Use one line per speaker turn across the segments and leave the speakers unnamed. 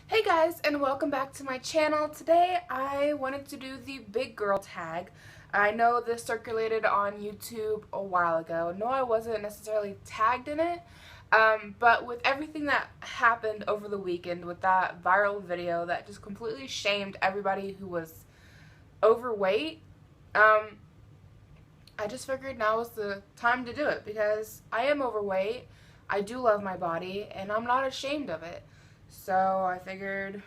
Hey guys, and welcome back to my channel. Today I wanted to do the big girl tag. I know this circulated on YouTube a while ago. No, I wasn't necessarily tagged in it, but with everything that happened over the weekend with that viral video that just completely shamed everybody who was overweight, I just figured now was the time to do it because I am overweight, I do love my body, and I'm not ashamed of it. So I figured,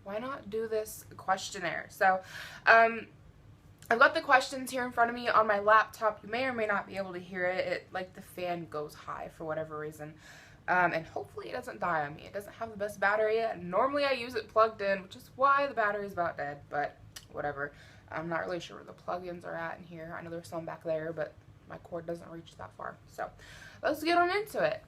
why not do this questionnaire? So I've got the questions here in front of me on my laptop. You may or may not be able to hear it. Like the fan goes high for whatever reason. And hopefully it doesn't die on me. It doesn't have the best battery. Normally I use it plugged in, which is why the battery's about dead, but whatever. I'm not really sure where the plugins are at in here. I know there's some back there, but my cord doesn't reach that far. So let's get on into it.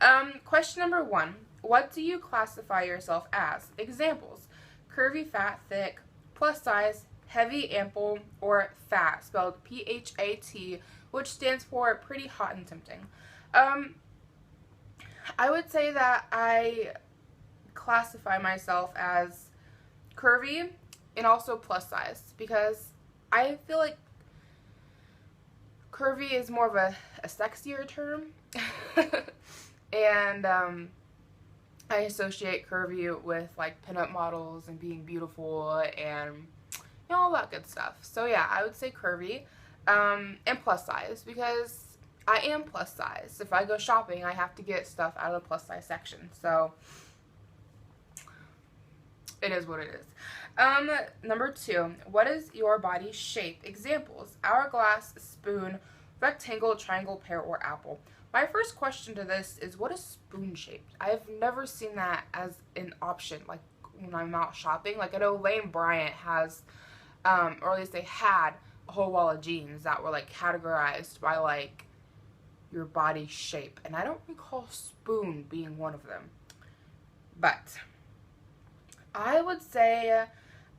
Question number 1. What do you classify yourself as? Examples: curvy, fat, thick, plus size, heavy, ample, or fat, spelled PHAT, which stands for pretty hot and tempting. I would say that I classify myself as curvy and also plus size because I feel like curvy is more of a sexier term. And I associate curvy with like pinup models and being beautiful and all that good stuff. So yeah, I would say curvy and plus size because I am plus size. If I go shopping, I have to get stuff out of the plus size section. So it is what it is. Number 2, what is your body shape? Examples: hourglass, spoon, rectangle, triangle, pear, or apple. My first question to this is, what is spoon shaped? I've never seen that as an option, like when I'm out shopping. Like I know Lane Bryant has, or at least they had, a whole wall of jeans that were like categorized by like your body shape, and I don't recall spoon being one of them. But I would say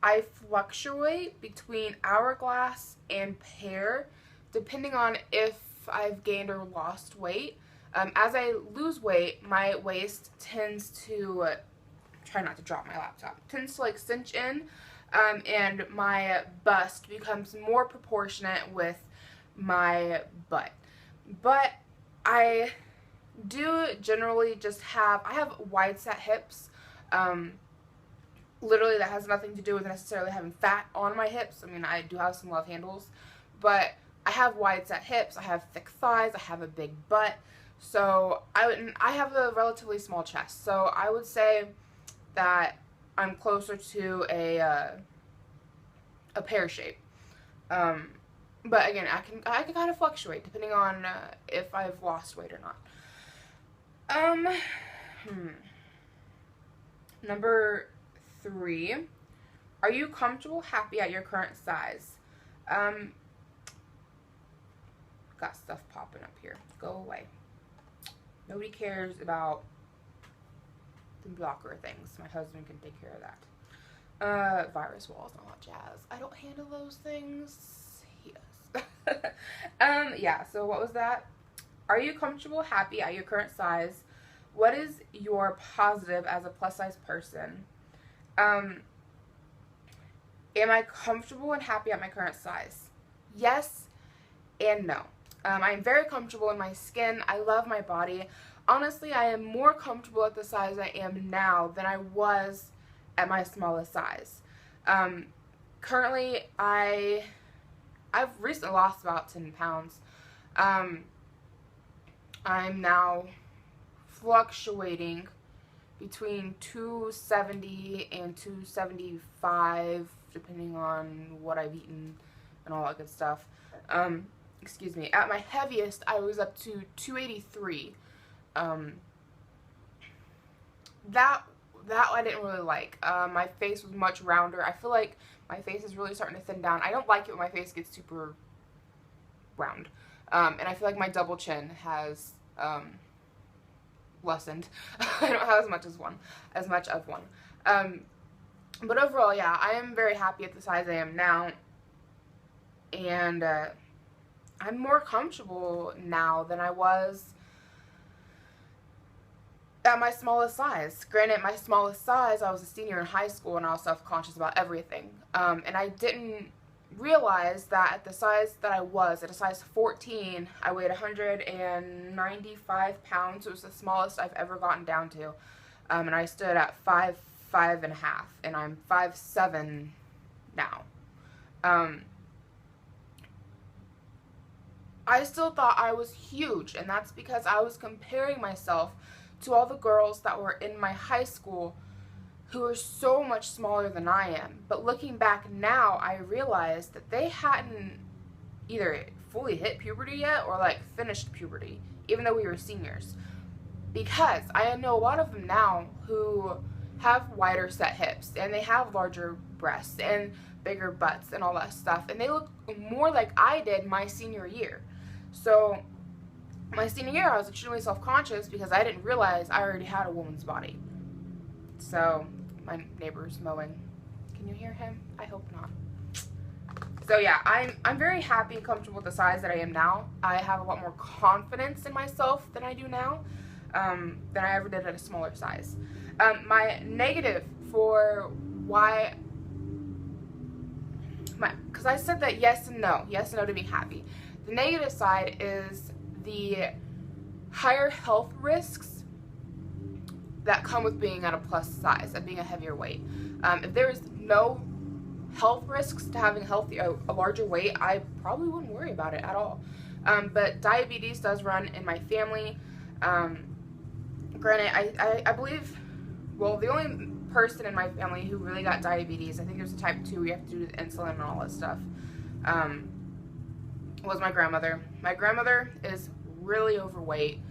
I fluctuate between hourglass and pear, depending on if I've gained or lost weight. As I lose weight, my waist tends to, try not to drop my laptop, tends to like cinch in, and my bust becomes more proportionate with my butt. But I do generally just I have wide set hips. Literally that has nothing to do with necessarily having fat on my hips. I mean, I do have some love handles, but I have wide set hips, I have thick thighs, I have a big butt, so I have a relatively small chest, so I would say that I'm closer to a pear shape. But again, I can kind of fluctuate depending on if I've lost weight or not. Number 3, are you comfortable, happy at your current size? Got stuff popping up here. Go away. Nobody cares about the blocker things. My husband can take care of that. Virus walls and all that jazz. I don't handle those things. He does. Yeah, so what was that? Are you comfortable, happy at your current size? What is your positive as a plus size person? Am I comfortable and happy at my current size? Yes and no. I am very comfortable in my skin. I love my body. Honestly, I am more comfortable at the size I am now than I was at my smallest size. Currently, I've recently lost about 10 pounds. I'm now fluctuating between 270 and 275, depending on what I've eaten and all that good stuff. Excuse me. At my heaviest, I was up to 283. That I didn't really like. My face was much rounder. I feel like my face is really starting to thin down. I don't like it when my face gets super round. And I feel like my double chin has lessened. I don't have as much of one. But overall, yeah, I am very happy at the size I am now. And I'm more comfortable now than I was at my smallest size. Granted, my smallest size, I was a senior in high school and I was self-conscious about everything. And I didn't realize that at the size that I was, at a size 14, I weighed 195 pounds. It was the smallest I've ever gotten down to. And I stood at 5'5.5", and I'm 5'7" now. I still thought I was huge, and that's because I was comparing myself to all the girls that were in my high school who were so much smaller than I am. But looking back now, I realized that they hadn't either fully hit puberty yet or like finished puberty, even though we were seniors. Because I know a lot of them now who have wider set hips, and they have larger breasts and bigger butts and all that stuff, and they look more like I did my senior year. So my senior year, I was extremely self-conscious because I didn't realize I already had a woman's body. So my neighbor's mowing. Can you hear him? I hope not. So yeah, I'm very happy and comfortable with the size that I am now. I have a lot more confidence in myself than I do now, than I ever did at a smaller size. My negative for why, because I said that yes and no to being happy. The negative side is the higher health risks that come with being at a plus size and being a heavier weight. If there is no health risks to having a larger weight, I probably wouldn't worry about it at all. But diabetes does run in my family. Granted, I believe, well, the only person in my family who really got diabetes, I think there's a type 2 where you have to do the insulin and all that stuff, was my grandmother. My grandmother is really overweight.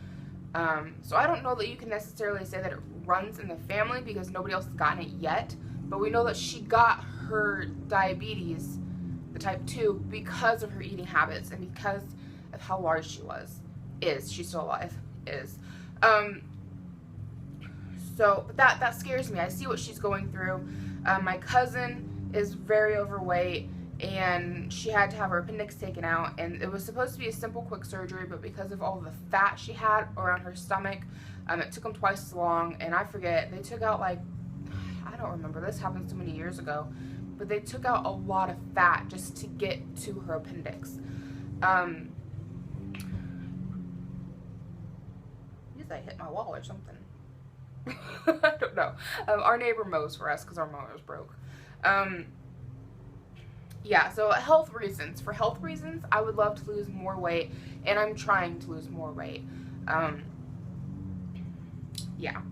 So I don't know that you can necessarily say that it runs in the family because nobody else has gotten it yet, but we know that she got her diabetes, the type 2, because of her eating habits and because of how large she was. She's still alive. So but that scares me. I see what she's going through. My cousin is very overweight, and she had to have her appendix taken out, and it was supposed to be a simple, quick surgery, but because of all the fat she had around her stomach, it took them twice as long, and I forget, they took out, like, I don't remember, this happened so many years ago, but they took out a lot of fat just to get to her appendix. Guess I hit my wall or something. I don't know. Our neighbor mows for us because our mower's broke. Yeah, so health reasons. For health reasons, I would love to lose more weight, and I'm trying to lose more weight. Yeah.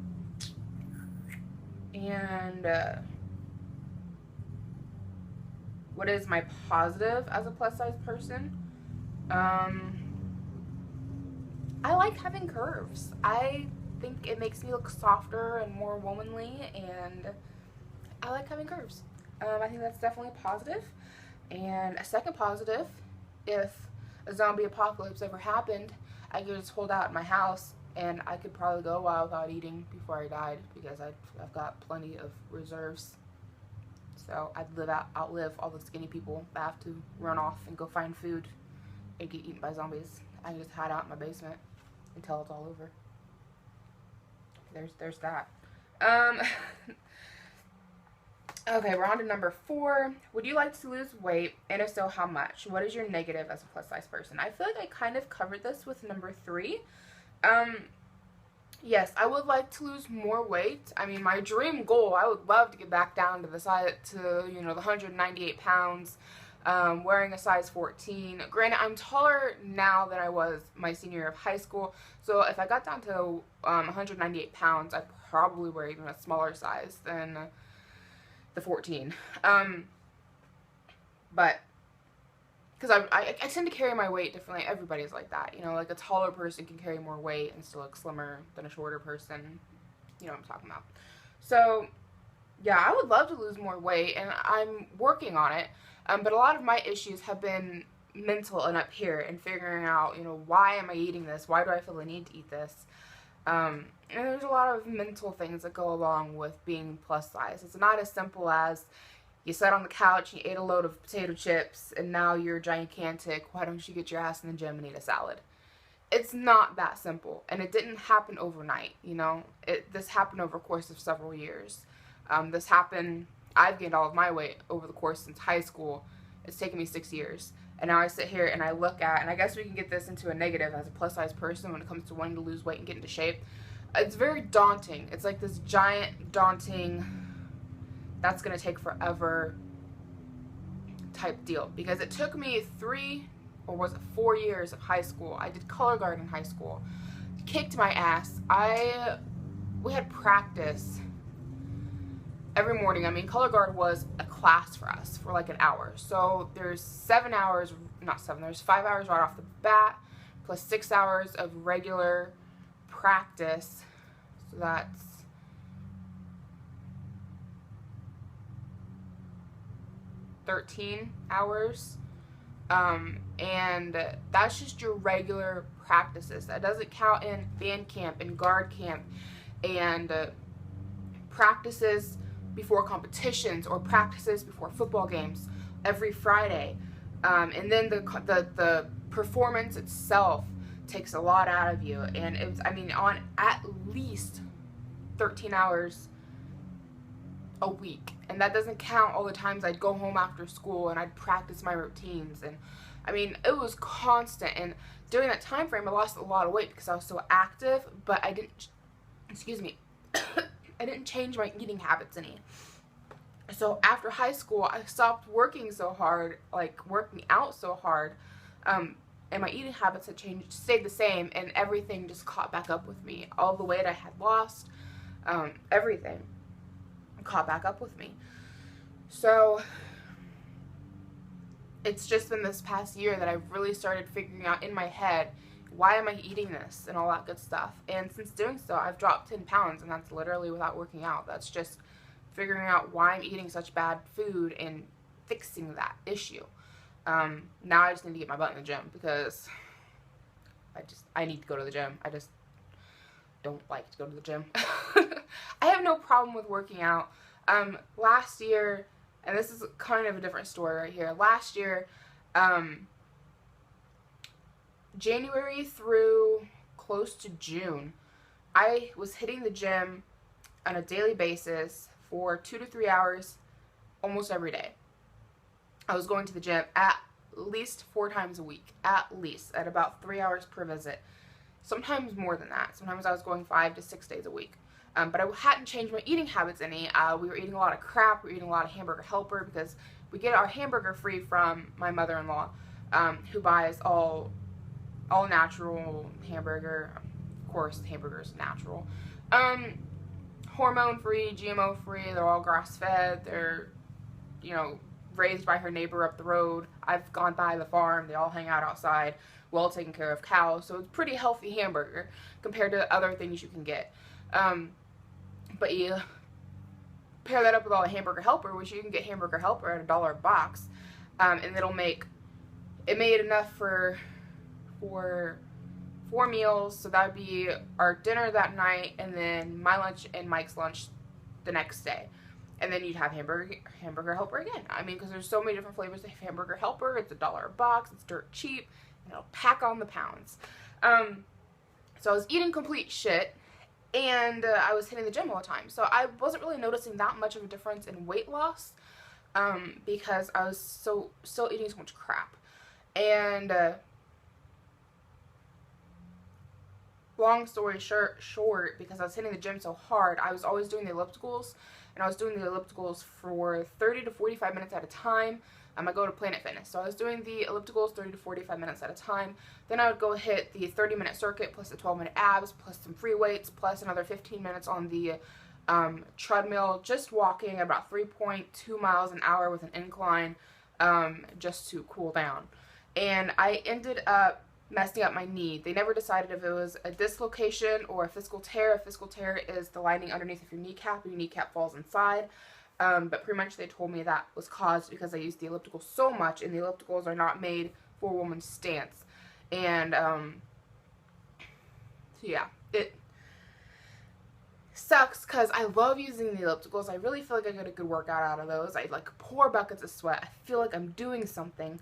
And what is my positive as a plus size person? I like having curves. I think it makes me look softer and more womanly, and I like having curves. I think that's definitely a positive. And a second positive, if a zombie apocalypse ever happened, I could just hold out in my house, and I could probably go a while without eating before I died because I've got plenty of reserves. So I'd outlive all the skinny people that have to run off and go find food and get eaten by zombies. I can just hide out in my basement until it's all over. There's that. Okay, we're on to number 4. Would you like to lose weight? And if so, how much? What is your negative as a plus size person? I feel like I kind of covered this with number 3. Yes, I would like to lose more weight. I mean, my dream goal, I would love to get back down to the size, the 198 pounds, wearing a size 14. Granted, I'm taller now than I was my senior year of high school, so if I got down to 198 pounds, I'd probably wear even a smaller size than the 14. But because I tend to carry my weight differently. Everybody's like that, like a taller person can carry more weight and still look slimmer than a shorter person. You know what I'm talking about. So yeah, I would love to lose more weight, and I'm working on it. But a lot of my issues have been mental and up here, and figuring out, why am I eating this? Why do I feel the need to eat this? And there's a lot of mental things that go along with being plus size. It's not as simple as you sat on the couch and you ate a load of potato chips and now you're gigantic. Why don't you get your ass in the gym and eat a salad? it's not that simple, and it didn't happen overnight. This happened over a course of several years. This happened. I've gained all of my weight over the course since high school. It's taken me 6 years, and now I sit here and I look at, and I guess we can get this into a negative as a plus size person when it comes to wanting to lose weight and get into shape. It's very daunting. It's like this giant daunting, that's gonna take forever type deal, because it took me 4 years of high school. I did color guard in high school. Kicked my ass. We had practice every morning. I mean, color guard was a class for us for like an hour. So there's 5 hours right off the bat, plus 6 hours of regular practice. So that's 13 hours. And that's just your regular practices. That doesn't count in band camp and guard camp and practices before competitions or practices before football games every Friday. And then the performance itself takes a lot out of you. And it was, I mean, on at least 13 hours a week. And that doesn't count all the times I'd go home after school and I'd practice my routines. And I mean, it was constant. And during that time frame, I lost a lot of weight because I was so active, but I didn't, I didn't change my eating habits any. So after high school, I stopped working so hard, like working out so hard, and my eating habits had changed, stayed the same, and everything just caught back up with me. All the weight I had lost, everything caught back up with me. So it's just been this past year that I've really started figuring out in my head, why am I eating this and all that good stuff. And since doing so, I've dropped 10 pounds, and that's literally without working out. That's just figuring out why I'm eating such bad food and fixing that issue. Now I just need to get my butt in the gym, because I need to go to the gym. I just don't like to go to the gym. I have no problem with working out. Last year, and this is kind of a different story right here. Last year, January through close to June, I was hitting the gym on a daily basis for 2 to 3 hours almost every day. I was going to the gym at least 4 times a week, at least, at about 3 hours per visit. Sometimes more than that. Sometimes I was going 5 to 6 days a week. But I hadn't changed my eating habits any. We were eating a lot of crap. We were eating a lot of hamburger helper, because we get our hamburger free from my mother-in-law, who buys all natural hamburger. Of course, the hamburger's natural. Hormone-free, GMO-free. They're all grass-fed. They're, raised by her neighbor up the road. I've gone by the farm. They all hang out outside, well taken care of cows. So it's a pretty healthy hamburger compared to other things you can get. But you pair that up with all the hamburger helper, which you can get hamburger helper at $1 a box, and it made enough for 4 meals. So that would be our dinner that night, and then my lunch and Mike's lunch the next day. And then you'd have hamburger helper again. I mean, because there's so many different flavors of hamburger helper. It's $1 a box. It's dirt cheap. And it'll pack on the pounds. So I was eating complete shit, and I was hitting the gym all the time. So I wasn't really noticing that much of a difference in weight loss, because I was still eating so much crap. And long story short, because I was hitting the gym so hard, I was always doing the ellipticals, and I was doing the ellipticals for 30 to 45 minutes at a time. I go to Planet Fitness, so I was doing the ellipticals 30 to 45 minutes at a time. Then I would go hit the 30-minute circuit, plus the 12-minute abs, plus some free weights, plus another 15 minutes on the treadmill, just walking about 3.2 miles an hour with an incline, just to cool down. And I ended up messing up my knee. They never decided if it was a dislocation or a fiscal tear. A fiscal tear is the lining underneath of your kneecap, and your kneecap falls inside. But pretty much they told me that was caused because I used the elliptical so much, and the ellipticals are not made for a woman's stance. And, so yeah, it sucks because I love using the ellipticals. I really feel like I get a good workout out of those. I pour buckets of sweat. I feel like I'm doing something,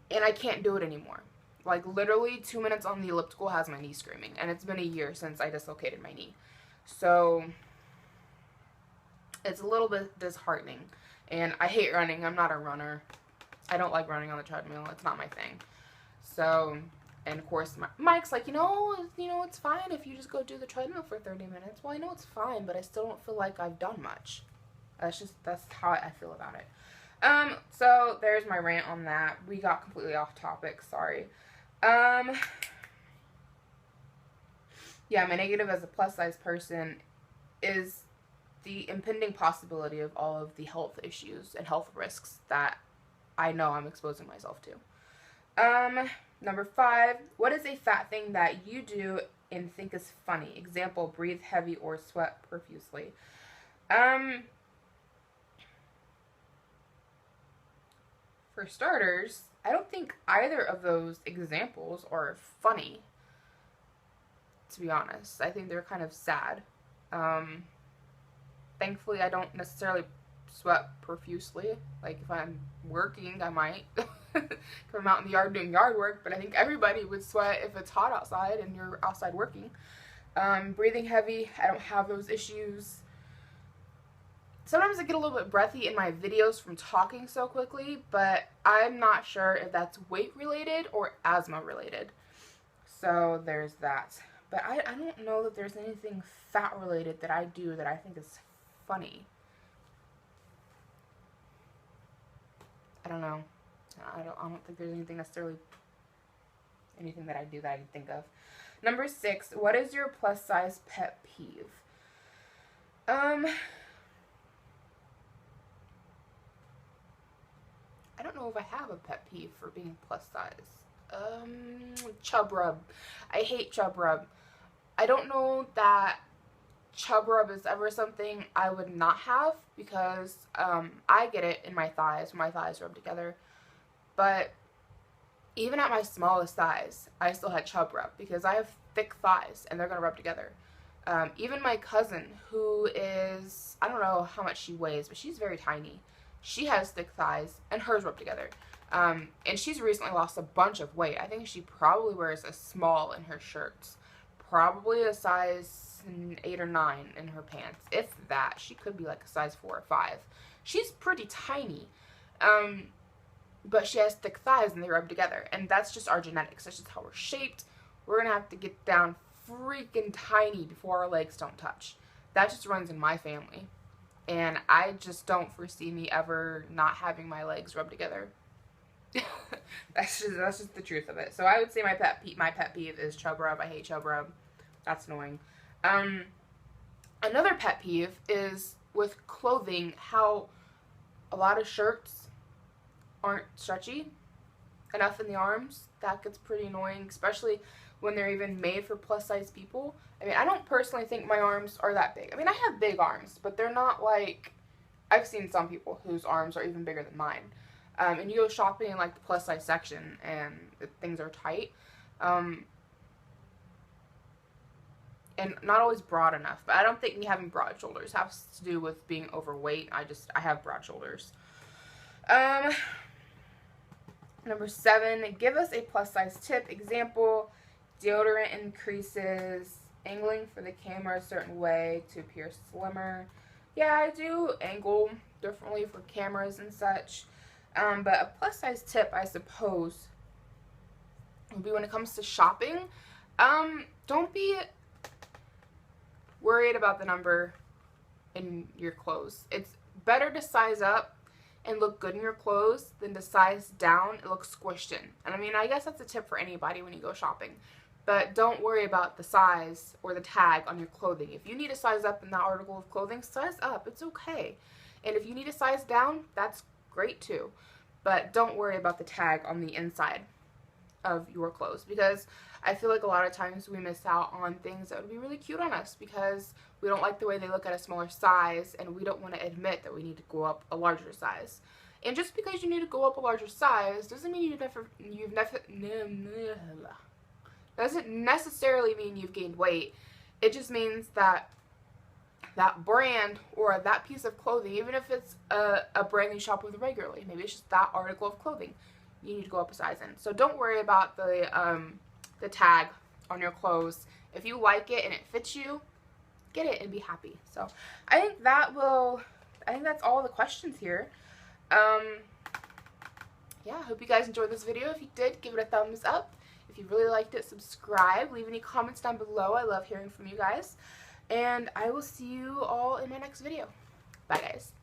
and I can't do it anymore. Like, literally 2 minutes on the elliptical has my knee screaming. And it's been a year since I dislocated my knee. So, it's a little bit disheartening. And I hate running. I'm not a runner. I don't like running on the treadmill. It's not my thing. So, and of course, Mike's like, it's fine if you just go do the treadmill for 30 minutes. Well, I know it's fine, but I still don't feel like I've done much. That's how I feel about it. So there's my rant on that. We got completely off topic. Sorry. Yeah, my negative as a plus size person is the impending possibility of all of the health issues and health risks that I know I'm exposing myself to. Number 5, what is a fat thing that you do and think is funny? Example, breathe heavy or sweat profusely. For starters, I don't think either of those examples are funny, to be honest. I think they're kind of sad. Thankfully, I don't necessarily sweat profusely. Like, if I'm working, I might. If I'm out in the yard doing yard work, but I think everybody would sweat if it's hot outside and you're outside working. Breathing heavy, I don't have those issues. Sometimes I get a little bit breathy in my videos from talking so quickly, but I'm not sure if that's weight related or asthma related. So there's that. But I don't know that there's anything fat related that I do that I think is funny. I don't know. I don't think there's anything necessarily, anything that I do that I can think of. Number 6, what is your plus size pet peeve? I don't know if I have a pet peeve for being plus size. Chub rub. I hate chub rub. I don't know that chub rub is ever something I would not have, because I get it in my thighs when my thighs rub together. But even at my smallest thighs, I still had chub rub because I have thick thighs and they're going to rub together. Even my cousin, who is, I don't know how much she weighs, but she's very tiny. She has thick thighs and hers rub together. And she's recently lost a bunch of weight. I think she probably wears a small in her shirts. Probably a size 8 or 9 in her pants. If that. She could be like a size 4 or 5. She's pretty tiny. But she has thick thighs and they rub together. And that's just our genetics. That's just how we're shaped. We're going to have to get down freaking tiny before our legs don't touch. That just runs in my family. And I just don't foresee me ever not having my legs rub together. That's just the truth of it. So I would say my pet peeve is chub rub. I hate chub rub. That's annoying. Another pet peeve is with clothing, how a lot of shirts aren't stretchy enough in the arms. That gets pretty annoying, especially when they're even made for plus size people. I mean, I don't personally think my arms are that big. I mean, I have big arms, but they're not like, I've seen some people whose arms are even bigger than mine. And you go shopping in like the plus size section and things are tight. And not always broad enough. But I don't think me having broad shoulders has to do with being overweight. I have broad shoulders. Number 7, give us a plus size tip. Example, deodorant increases angling for the camera a certain way to appear slimmer. Yeah, I do angle differently for cameras and such. But a plus size tip, I suppose, would be when it comes to shopping. Don't be worried about the number in your clothes. It's better to size up and look good in your clothes than to size down and look squished in. And I mean, I guess that's a tip for anybody when you go shopping. But don't worry about the size or the tag on your clothing. If you need to size up in that article of clothing, size up. It's okay. And if you need to size down, that's great too. But don't worry about the tag on the inside of your clothes, because I feel like a lot of times we miss out on things that would be really cute on us because we don't like the way they look at a smaller size, and we don't want to admit that we need to go up a larger size. And just because you need to go up a larger size doesn't mean doesn't necessarily mean you've gained weight. It just means that that brand or that piece of clothing, even if it's a brand you shop with regularly, maybe it's just that article of clothing, you need to go up a size in. So don't worry about the tag on your clothes. If you like it and it fits you, get it and be happy. So I think that's all the questions here. Yeah, I hope you guys enjoyed this video. If you did, give it a thumbs up. If you really liked it, subscribe. Leave any comments down below. I love hearing from you guys. And I will see you all in my next video. Bye, guys.